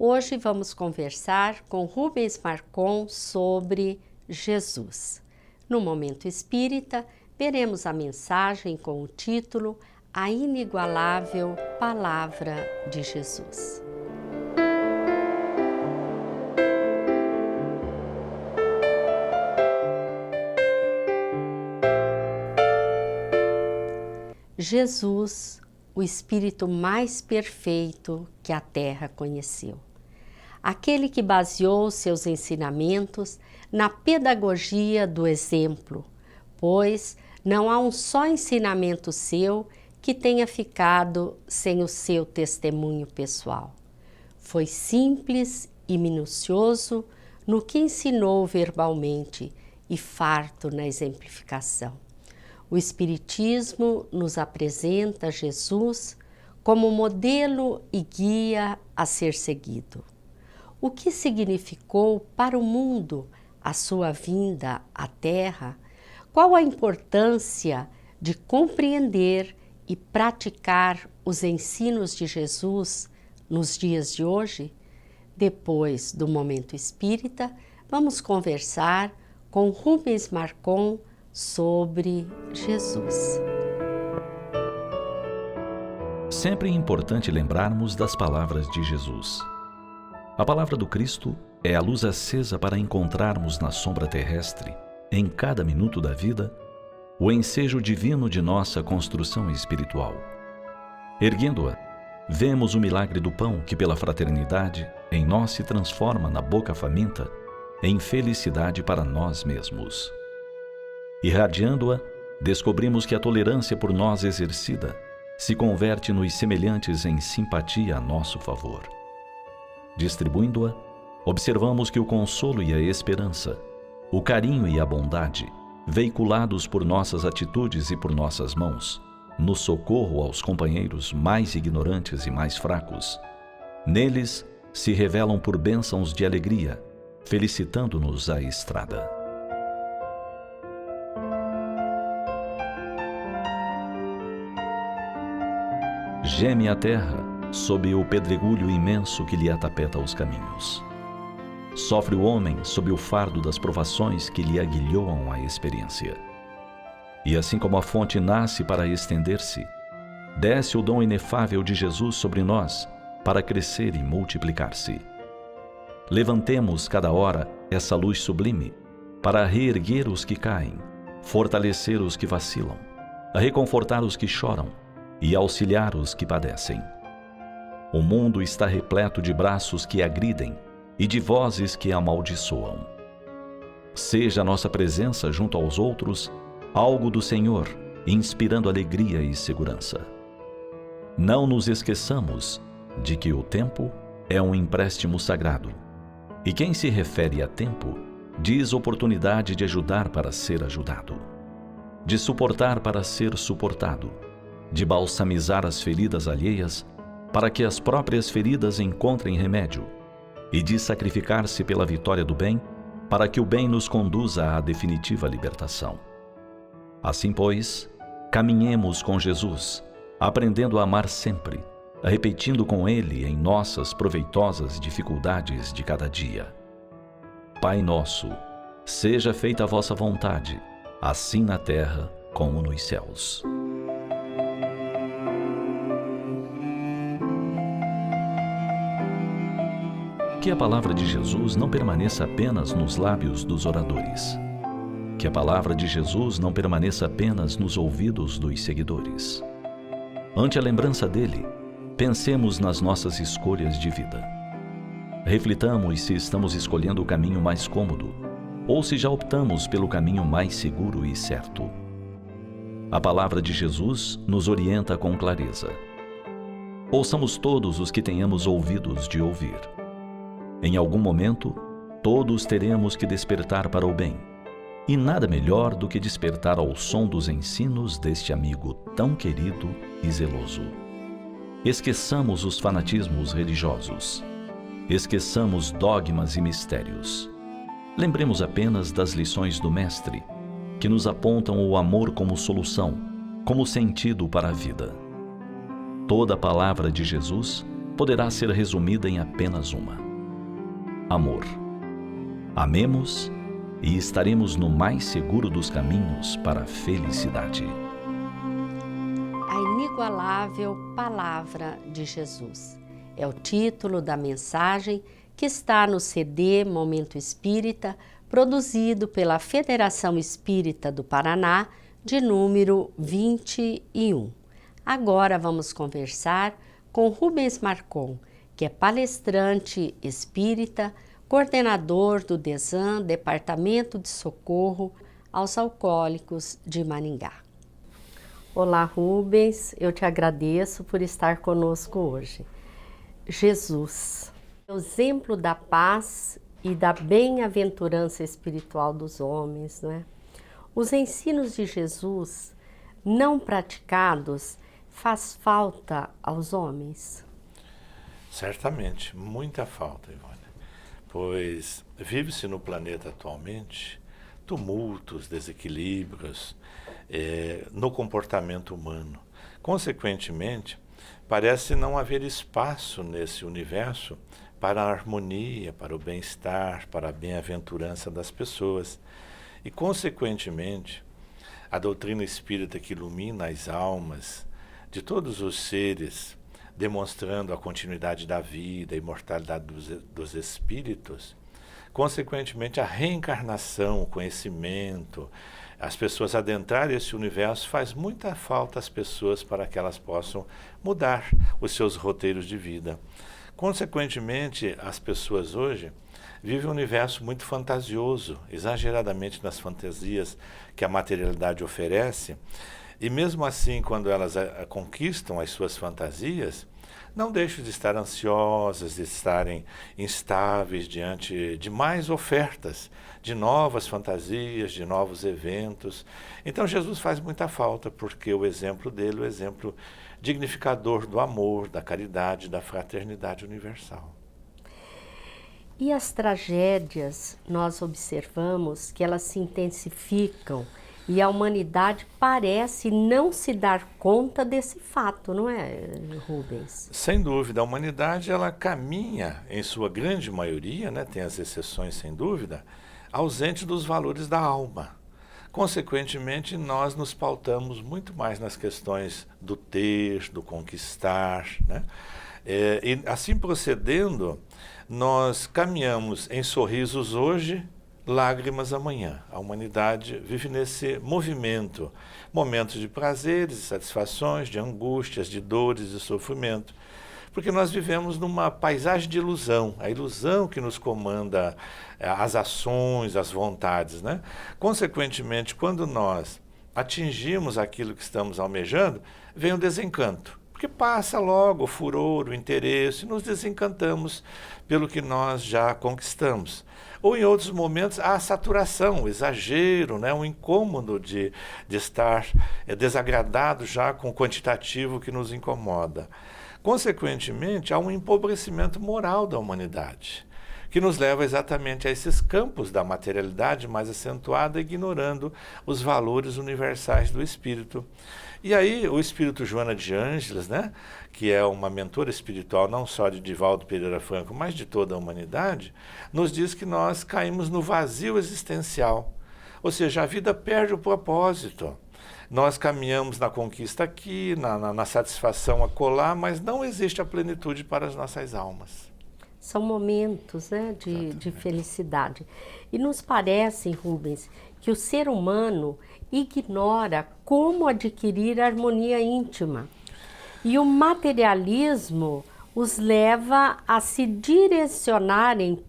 Hoje vamos conversar com Rubens Marcon sobre Jesus. No Momento Espírita, veremos a mensagem com o título A Inigualável Palavra de Jesus. Jesus, o Espírito mais perfeito que a Terra conheceu. Aquele que baseou seus ensinamentos na pedagogia do exemplo, pois não há um só ensinamento seu que tenha ficado sem o seu testemunho pessoal. Foi simples e minucioso no que ensinou verbalmente e farto na exemplificação. O Espiritismo nos apresenta Jesus como modelo e guia a ser seguido. O que significou para o mundo a sua vinda à Terra? Qual a importância de compreender e praticar os ensinos de Jesus nos dias de hoje? Depois do Momento Espírita, vamos conversar com Rubens Marcon sobre Jesus. Sempre é importante lembrarmos das palavras de Jesus. A palavra do Cristo é a luz acesa para encontrarmos na sombra terrestre, em cada minuto da vida, o ensejo divino de nossa construção espiritual. Erguendo-a, vemos o milagre do pão que pela fraternidade em nós se transforma na boca faminta em felicidade para nós mesmos. Irradiando-a, descobrimos que a tolerância por nós exercida se converte nos semelhantes em simpatia a nosso favor. Distribuindo-a, observamos que o consolo e a esperança, o carinho e a bondade, veiculados por nossas atitudes e por nossas mãos, no socorro aos companheiros mais ignorantes e mais fracos, neles se revelam por bênçãos de alegria, felicitando-nos a estrada. Geme a terra sob o pedregulho imenso que lhe atapeta os caminhos. Sofre o homem sob o fardo das provações que lhe aguilhoam a experiência. E assim como a fonte nasce para estender-se, desce o dom inefável de Jesus sobre nós para crescer e multiplicar-se. Levantemos cada hora essa luz sublime para reerguer os que caem, fortalecer os que vacilam, reconfortar os que choram e auxiliar os que padecem. O mundo está repleto de braços que agridem e de vozes que amaldiçoam. Seja a nossa presença junto aos outros algo do Senhor, inspirando alegria e segurança. Não nos esqueçamos de que o tempo é um empréstimo sagrado, e quem se refere a tempo diz oportunidade de ajudar para ser ajudado, de suportar para ser suportado, de balsamizar as feridas alheias para que as próprias feridas encontrem remédio, e de sacrificar-se pela vitória do bem para que o bem nos conduza à definitiva libertação. Assim, pois, caminhemos com Jesus, aprendendo a amar sempre, repetindo com Ele em nossas proveitosas dificuldades de cada dia. Pai nosso, seja feita a vossa vontade, assim na terra como nos céus. Que a palavra de Jesus não permaneça apenas nos lábios dos oradores. Que a palavra de Jesus não permaneça apenas nos ouvidos dos seguidores. Ante a lembrança dele, pensemos nas nossas escolhas de vida. Reflitamos se estamos escolhendo o caminho mais cômodo ou se já optamos pelo caminho mais seguro e certo. A palavra de Jesus nos orienta com clareza. Ouçamos todos os que tenhamos ouvidos de ouvir. Em algum momento, todos teremos que despertar para o bem, e nada melhor do que despertar ao som dos ensinos deste amigo tão querido e zeloso. Esqueçamos os fanatismos religiosos. Esqueçamos dogmas e mistérios. Lembremos apenas das lições do Mestre, que nos apontam o amor como solução, como sentido para a vida. Toda a palavra de Jesus poderá ser resumida em apenas uma: amor. Amemos e estaremos no mais seguro dos caminhos para a felicidade. A inigualável Palavra de Jesus é o título da mensagem que está no CD Momento Espírita, produzido pela Federação Espírita do Paraná, de número 21. Agora vamos conversar com Rubens Marcon, que é palestrante espírita, coordenador do DESAN, Departamento de Socorro aos Alcoólicos de Maringá. Olá, Rubens, eu te agradeço por estar conosco hoje. Jesus, o exemplo da paz e da bem-aventurança espiritual dos homens, não é? Os ensinos de Jesus, não praticados, faz falta aos homens? Certamente, muita falta, Ivone, pois vive-se no planeta atualmente tumultos, desequilíbrios no comportamento humano. Consequentemente, parece não haver espaço nesse universo para a harmonia, para o bem-estar, para a bem-aventurança das pessoas. E, consequentemente, a doutrina espírita que ilumina as almas de todos os seres, demonstrando a continuidade da vida, a imortalidade dos espíritos, consequentemente a reencarnação, o conhecimento, as pessoas adentrarem esse universo, faz muita falta às pessoas para que elas possam mudar os seus roteiros de vida. Consequentemente, as pessoas hoje vivem um universo muito fantasioso, exageradamente nas fantasias que a materialidade oferece, e mesmo assim, quando elas conquistam as suas fantasias, não deixam de estar ansiosas, de estarem instáveis diante de mais ofertas, de novas fantasias, de novos eventos. Então Jesus faz muita falta, porque o exemplo dele é o exemplo dignificador do amor, da caridade, da fraternidade universal. E as tragédias, nós observamos que elas se intensificam e a humanidade parece não se dar conta desse fato, não é, Rubens? Sem dúvida, a humanidade ela caminha, em sua grande maioria, né, tem as exceções sem dúvida, ausente dos valores da alma. Consequentemente, nós nos pautamos muito mais nas questões do ter, do conquistar, né? E assim procedendo, nós caminhamos em sorrisos hoje, lágrimas amanhã. A humanidade vive nesse movimento, momentos de prazeres e satisfações, de angústias, de dores e sofrimento, porque nós vivemos numa paisagem de ilusão, a ilusão que nos comanda as ações, as vontades, né? Consequentemente, quando nós atingimos aquilo que estamos almejando, vem o desencanto. Porque passa logo o furor, o interesse, e nos desencantamos pelo que nós já conquistamos. Ou em outros momentos, a saturação, o exagero, né? Um incômodo de estar desagradado já com o quantitativo que nos incomoda. Consequentemente, há um empobrecimento moral da humanidade, que nos leva exatamente a esses campos da materialidade mais acentuada, ignorando os valores universais do espírito. E aí o espírito Joana de Ângeles, né, que é uma mentora espiritual não só de Divaldo Pereira Franco, mas de toda a humanidade, nos diz que nós caímos no vazio existencial, ou seja, a vida perde o propósito. Nós caminhamos na conquista aqui, na satisfação acolá, mas não existe a plenitude para as nossas almas. São momentos, né, de felicidade. E nos parece, Rubens, que o ser humano ignora como adquirir harmonia íntima. E o materialismo os leva a se direcionarem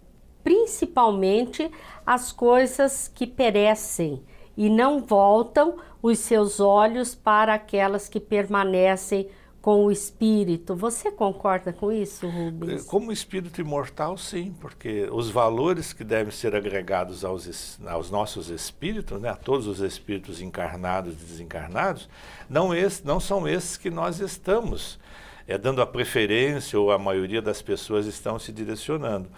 principalmente às coisas que perecem e não voltam os seus olhos para aquelas que permanecem com o espírito. Você concorda com isso, Rubens? Como espírito imortal, sim, porque os valores que devem ser agregados aos nossos espíritos, né, a todos os espíritos encarnados e desencarnados, não são esses que nós estamos dando a preferência, ou a maioria das pessoas estão se direcionando.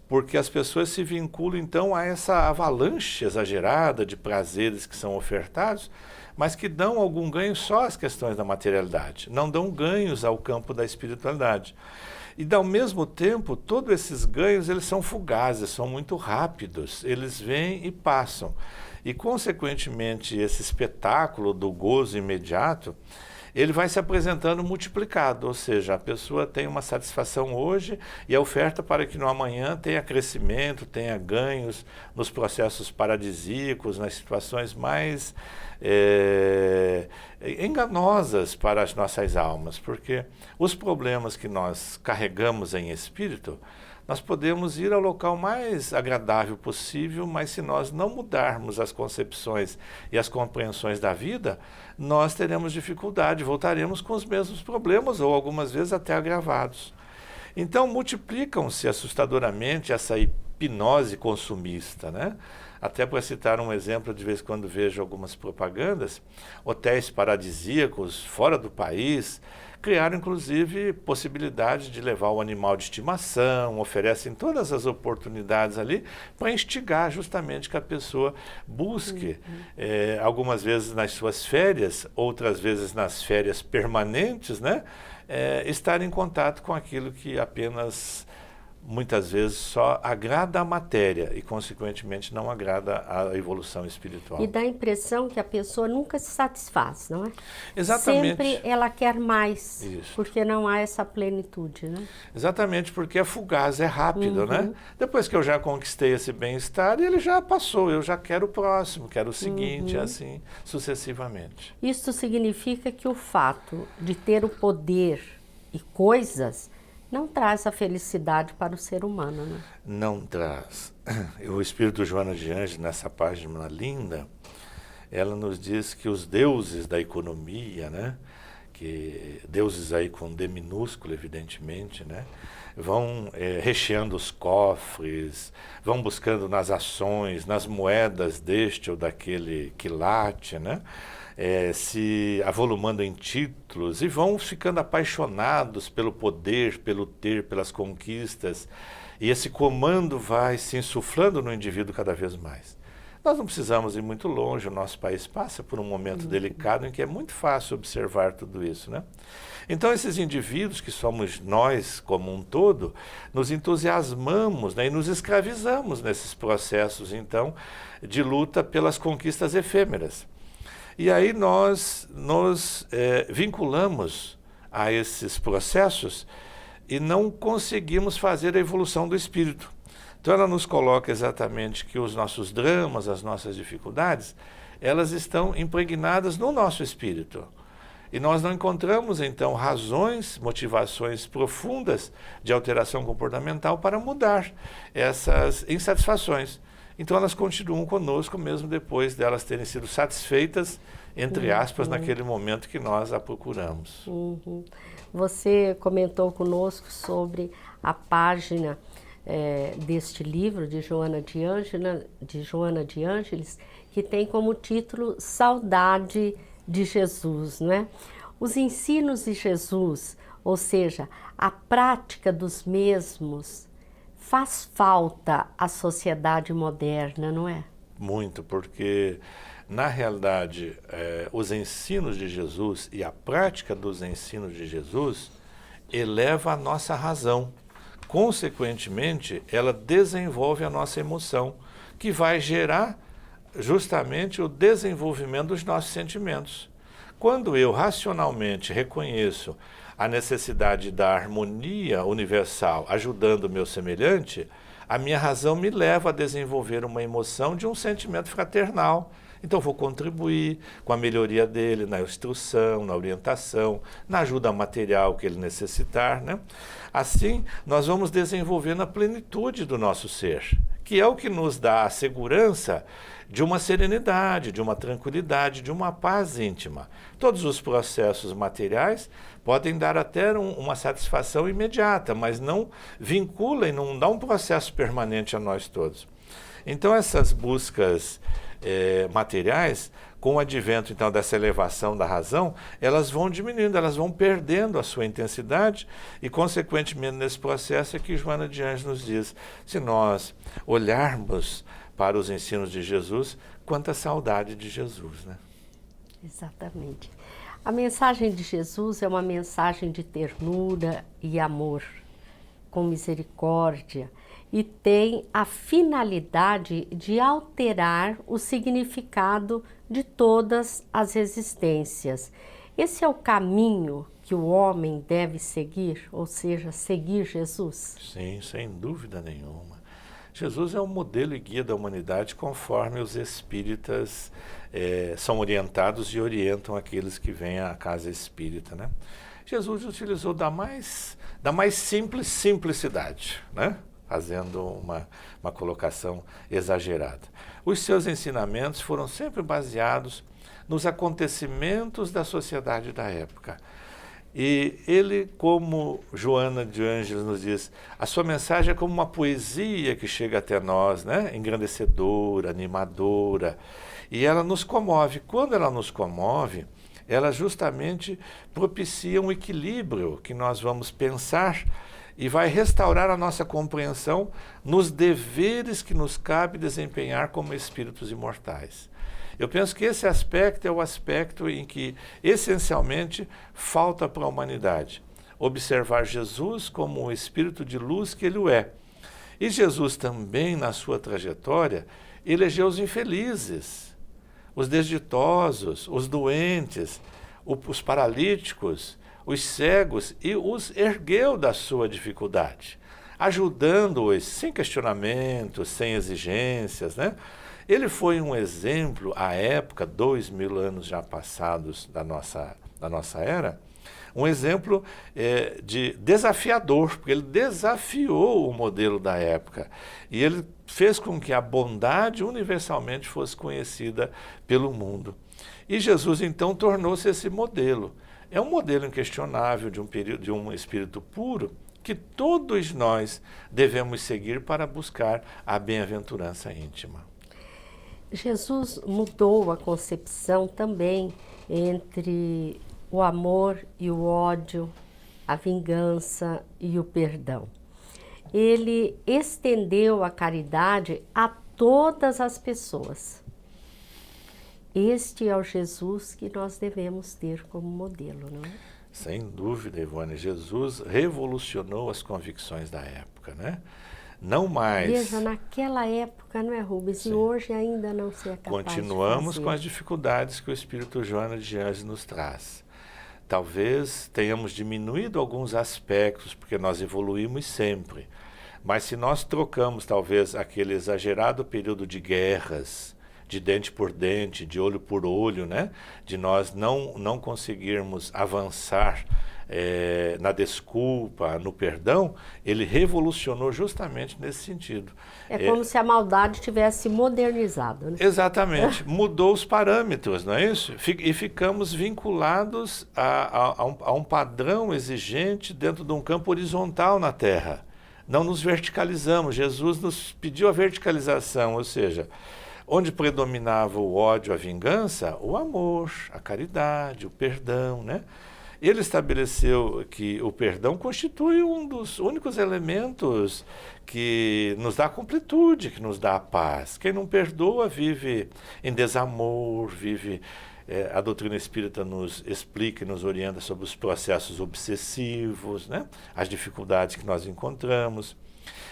Porque as pessoas se vinculam, então, a essa avalanche exagerada de prazeres que são ofertados, mas que dão algum ganho só às questões da materialidade, não dão ganhos ao campo da espiritualidade. E, ao mesmo tempo, todos esses ganhos, eles são fugazes, são muito rápidos, eles vêm e passam. E, consequentemente, esse espetáculo do gozo imediato, ele vai se apresentando multiplicado, ou seja, a pessoa tem uma satisfação hoje e a oferta para que no amanhã tenha crescimento, tenha ganhos nos processos paradisíacos, nas situações mais enganosas para as nossas almas, porque os problemas que nós carregamos em espírito, nós podemos ir ao local mais agradável possível, mas se nós não mudarmos as concepções e as compreensões da vida, nós teremos dificuldade, voltaremos com os mesmos problemas ou algumas vezes até agravados. Então multiplicam-se assustadoramente essa hipnose consumista, né? Até para citar um exemplo, de vez em quando vejo algumas propagandas, hotéis paradisíacos fora do país, criaram inclusive possibilidade de levar o animal de estimação, oferecem todas as oportunidades ali para instigar justamente que a pessoa busque, algumas vezes nas suas férias, outras vezes nas férias permanentes, né, estar em contato com aquilo que apenas muitas vezes só agrada a matéria e, consequentemente, não agrada a evolução espiritual. E dá a impressão que a pessoa nunca se satisfaz, não é? Exatamente. Sempre ela quer mais, Isso. porque não há essa plenitude, né? Exatamente, porque é fugaz, é rápido, né? Depois que eu já conquistei esse bem-estar, ele já passou, eu já quero o próximo, quero o seguinte, assim, sucessivamente. Isso significa que o fato de ter o poder e coisas não traz a felicidade para o ser humano, né? Não traz. O Espírito Joana de Ângeles, nessa página linda, ela nos diz que os deuses da economia, né, que deuses aí com D minúsculo, evidentemente, né, vão recheando os cofres, vão buscando nas ações, nas moedas deste ou daquele quilate, né, se avolumando em títulos e vão ficando apaixonados pelo poder, pelo ter, pelas conquistas, e esse comando vai se insuflando no indivíduo cada vez mais. Nós não precisamos ir muito longe, o nosso país passa por um momento delicado em que é muito fácil observar tudo isso, né? Então esses indivíduos, que somos nós como um todo, nos entusiasmamos, né, e nos escravizamos nesses processos, então, de luta pelas conquistas efêmeras. E aí nós nos vinculamos a esses processos e não conseguimos fazer a evolução do espírito. Então ela nos coloca exatamente que os nossos dramas, as nossas dificuldades, elas estão impregnadas no nosso espírito. E nós não encontramos, então, razões, motivações profundas de alteração comportamental para mudar essas insatisfações. Então elas continuam conosco mesmo depois delas terem sido satisfeitas, entre aspas, naquele momento que nós a procuramos. Você comentou conosco sobre a página deste livro de Joana de Ângeles, que tem como título Saudade de Jesus, né? Os ensinos de Jesus, ou seja, a prática dos mesmos, faz falta à sociedade moderna, não é? Muito, porque, na realidade, os ensinos de Jesus e a prática dos ensinos de Jesus eleva a nossa razão. Consequentemente, ela desenvolve a nossa emoção, que vai gerar justamente o desenvolvimento dos nossos sentimentos. Quando eu racionalmente reconheço a necessidade da harmonia universal ajudando o meu semelhante, a minha razão me leva a desenvolver uma emoção de um sentimento fraternal. Então vou contribuir com a melhoria dele na instrução, na orientação, na ajuda material que ele necessitar, né? Assim, nós vamos desenvolvendo a plenitude do nosso ser, que é o que nos dá a segurança de uma serenidade, de uma tranquilidade, de uma paz íntima. Todos os processos materiais podem dar até uma satisfação imediata, mas não vinculam e não dão um processo permanente a nós todos. Então essas buscas materiais, com o advento então dessa elevação da razão, elas vão diminuindo, elas vão perdendo a sua intensidade e, consequentemente, nesse processo é que Joana de Ângeles nos diz, se nós olharmos para os ensinos de Jesus, quanta saudade de Jesus, né? Exatamente. A mensagem de Jesus é uma mensagem de ternura e amor, com misericórdia e tem a finalidade de alterar o significado de todas as existências. Esse é o caminho que o homem deve seguir, ou seja, seguir Jesus? Sim, sem dúvida nenhuma. Jesus é o modelo e guia da humanidade conforme os espíritas são orientados e orientam aqueles que vêm à casa espírita, né? Jesus utilizou da mais simples simplicidade, né? Fazendo uma colocação exagerada. Os seus ensinamentos foram sempre baseados nos acontecimentos da sociedade da época. E ele, como Joana de Ângeles nos diz, a sua mensagem é como uma poesia que chega até nós, né? Engrandecedora, animadora, e ela nos comove. Quando ela nos comove, ela justamente propicia um equilíbrio que nós vamos pensar e vai restaurar a nossa compreensão nos deveres que nos cabe desempenhar como espíritos imortais. Eu penso que esse aspecto é o aspecto em que, essencialmente, falta para a humanidade. Observar Jesus como o espírito de luz que ele é. E Jesus também, na sua trajetória, elegeu os infelizes, os desditosos, os doentes, os paralíticos, os cegos, e os ergueu da sua dificuldade, ajudando-os sem questionamentos, sem exigências, né? Ele foi um exemplo, à época, 2000 anos já passados da nossa era, um exemplo de desafiador, porque ele desafiou o modelo da época. E ele fez com que a bondade universalmente fosse conhecida pelo mundo. E Jesus, então, tornou-se esse modelo. É um modelo inquestionável de um espírito puro que todos nós devemos seguir para buscar a bem-aventurança íntima. Jesus mudou a concepção também entre o amor e o ódio, a vingança e o perdão. Ele estendeu a caridade a todas as pessoas. Este é o Jesus que nós devemos ter como modelo, não é? Sem dúvida, Ivone. Jesus revolucionou as convicções da época, né? Não mais... Veja, naquela época, não é, Rubens? Sim. E hoje ainda não se é capaz Continuamos de fazer. com as dificuldades que o Espírito Joana de Ângeles nos traz. Talvez tenhamos diminuído alguns aspectos, porque nós evoluímos sempre. Mas se nós trocamos, talvez, aquele exagerado período de guerras, de dente por dente, de olho por olho, né? De nós não conseguirmos avançar na desculpa, no perdão, ele revolucionou justamente nesse sentido. É como se a maldade tivesse modernizado, né? Exatamente, mudou os parâmetros, não é isso? E ficamos vinculados a um padrão exigente dentro de um campo horizontal na Terra. Não nos verticalizamos. Jesus nos pediu a verticalização, ou seja, onde predominava o ódio, a vingança, o amor, a caridade, o perdão, né? Ele estabeleceu que o perdão constitui um dos únicos elementos que nos dá completude, que nos dá a paz. Quem não perdoa vive em desamor, vive... a doutrina espírita nos explica e nos orienta sobre os processos obsessivos, né? As dificuldades que nós encontramos.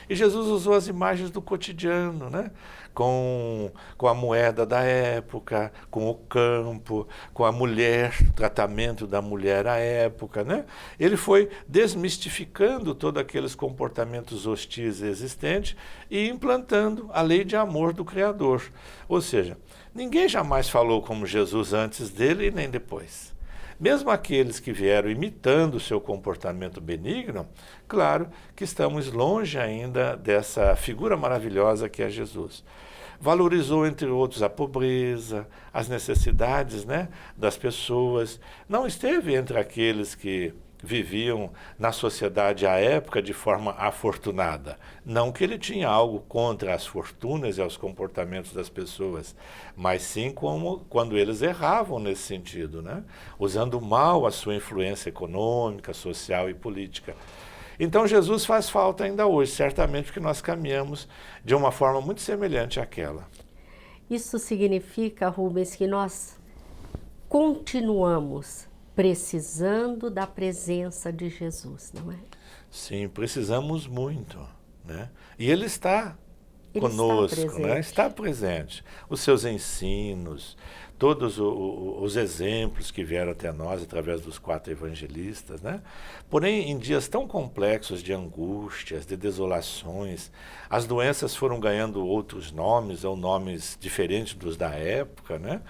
E Jesus usou as imagens do cotidiano, né? Com a moeda da época, com o campo, com a mulher, o tratamento da mulher à época, né? Ele foi desmistificando todos aqueles comportamentos hostis existentes e implantando a lei de amor do Criador. Ou seja, ninguém jamais falou como Jesus antes dele e nem depois. Mesmo aqueles que vieram imitando o seu comportamento benigno, claro que estamos longe ainda dessa figura maravilhosa que é Jesus. Valorizou, entre outros, a pobreza, as necessidades, né, das pessoas. Não esteve entre aqueles que viviam na sociedade à época de forma afortunada. Não que ele tinha algo contra as fortunas e os comportamentos das pessoas, mas sim como quando eles erravam nesse sentido, né? Usando mal a sua influência econômica, social e política. Então Jesus faz falta ainda hoje, certamente porque nós caminhamos de uma forma muito semelhante àquela. Isso significa, Rubens, que nós continuamos precisando da presença de Jesus, não é? Sim, precisamos muito, né? E Ele está Ele conosco, está né? presente. Está presente. Os seus ensinos, todos os exemplos que vieram até nós através dos 4 evangelistas, né? Porém, em dias tão complexos de angústias, de desolações, as doenças foram ganhando outros nomes ou nomes diferentes dos da época, né?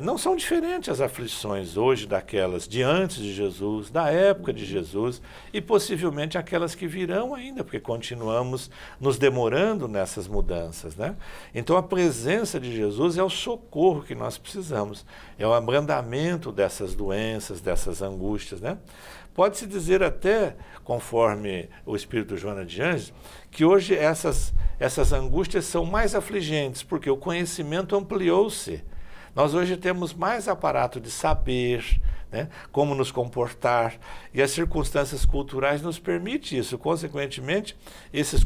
Não são diferentes as aflições hoje daquelas de antes de Jesus, da época de Jesus e possivelmente aquelas que virão ainda, porque continuamos nos demorando nessas mudanças, né? Então a presença de Jesus é o socorro que nós precisamos, é o abrandamento dessas doenças, dessas angústias, né? Pode-se dizer até, conforme o Espírito Joana de Ângeles, que hoje essas angústias são mais afligentes, porque o conhecimento ampliou-se. Nós hoje temos mais aparato de saber, né, como nos comportar, e as circunstâncias culturais nos permitem isso. Consequentemente, esses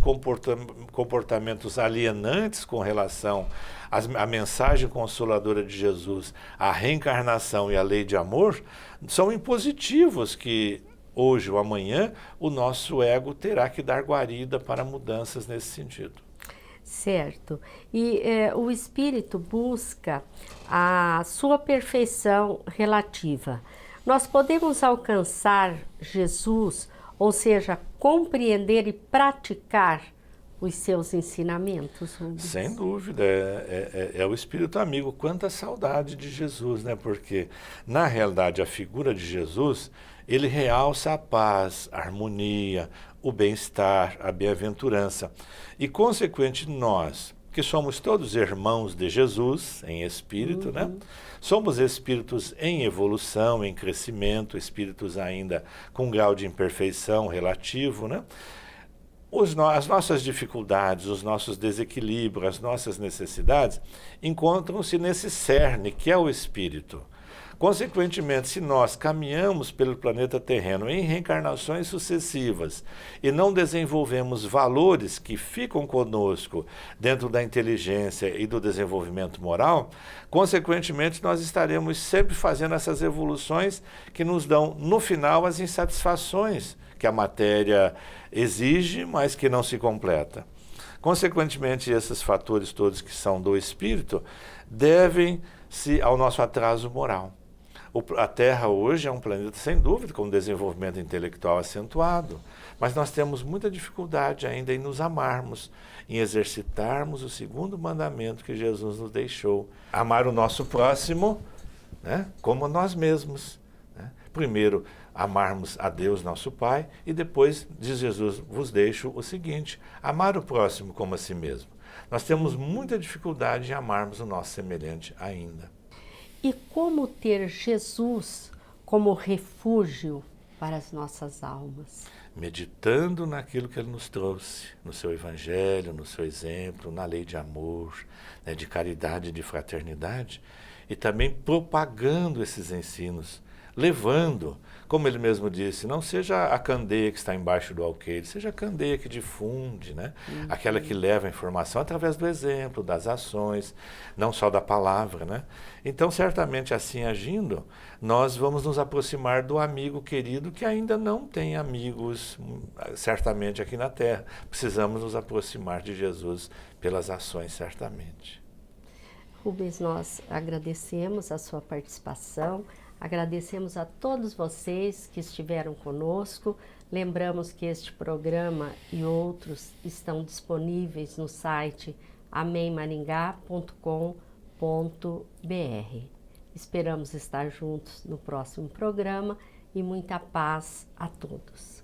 comportamentos alienantes com relação à mensagem consoladora de Jesus, a reencarnação e a lei de amor, são impositivos que hoje ou amanhã o nosso ego terá que dar guarida para mudanças nesse sentido. Certo. E o espírito busca a sua perfeição relativa. Nós podemos alcançar Jesus, ou seja, compreender e praticar os seus ensinamentos, Rubens? Sem dúvida, é o espírito amigo. Quanta saudade de Jesus, né? Porque, na realidade, a figura de Jesus, ele realça a paz, a harmonia, o bem-estar, a bem-aventurança. E, consequente, nós, que somos todos irmãos de Jesus, em espírito, né? Somos espíritos em evolução, em crescimento, espíritos ainda com grau de imperfeição relativo, né? As nossas dificuldades, os nossos desequilíbrios, as nossas necessidades encontram-se nesse cerne que é o espírito. Consequentemente, se nós caminhamos pelo planeta terreno em reencarnações sucessivas e não desenvolvemos valores que ficam conosco dentro da inteligência e do desenvolvimento moral, consequentemente nós estaremos sempre fazendo essas evoluções que nos dão, no final, as insatisfações que a matéria exige, mas que não se completa. Consequentemente, esses fatores todos que são do espírito devem-se ao nosso atraso moral. A Terra hoje é um planeta, sem dúvida, com um desenvolvimento intelectual acentuado, mas nós temos muita dificuldade ainda em nos amarmos, em exercitarmos o segundo mandamento que Jesus nos deixou, amar o nosso próximo, né, como a nós mesmos, né? Primeiro, amarmos a Deus, nosso Pai, e depois, diz Jesus, vos deixo o seguinte, amar o próximo como a si mesmo. Nós temos muita dificuldade em amarmos o nosso semelhante ainda. E como ter Jesus como refúgio para as nossas almas? Meditando naquilo que Ele nos trouxe, no seu Evangelho, no seu exemplo, na lei de amor, né, de caridade e de fraternidade, e também propagando esses ensinos, levando, como ele mesmo disse, não seja a candeia que está embaixo do alqueire, seja a candeia que difunde, né? Aquela que leva a informação através do exemplo, das ações, não só da palavra, né? Então, certamente assim agindo, nós vamos nos aproximar do amigo querido que ainda não tem amigos, certamente aqui na Terra. Precisamos nos aproximar de Jesus pelas ações, certamente. Rubens, nós agradecemos a sua participação, agradecemos a todos vocês que estiveram conosco. Lembramos que este programa e outros estão disponíveis no site amemmaringá.com.br. Esperamos estar juntos no próximo programa e muita paz a todos.